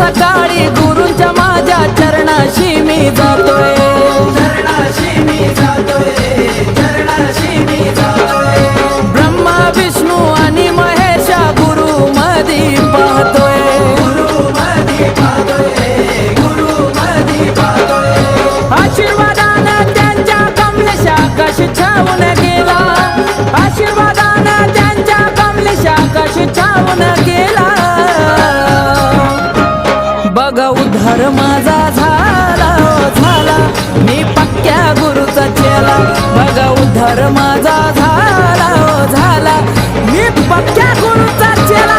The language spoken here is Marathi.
सकाळी गुरूंच्या माझ्या चरणाशी मी जातोय, चरणाशी मी जातोय, चरणाशी मी जातोय. ब्रह्मा विष्णू आणि महेशा गुरु मधी पाहतोय, गुरु मधी पाहतोय, गुरु मधी पाहतोय. आशीर्वादानं त्यांच्या कमलेशा कशी छावून गेला, आशीर्वादानं त्यांच्या कमलेशा कशी छावून गेला. बघा उद्धार माझा झाला हो झाला, मी पक्क्या गुरुचा चेला. बघा उद्धार माझा झाला हो झाला, मी पक्क्या गुरुचा चेला.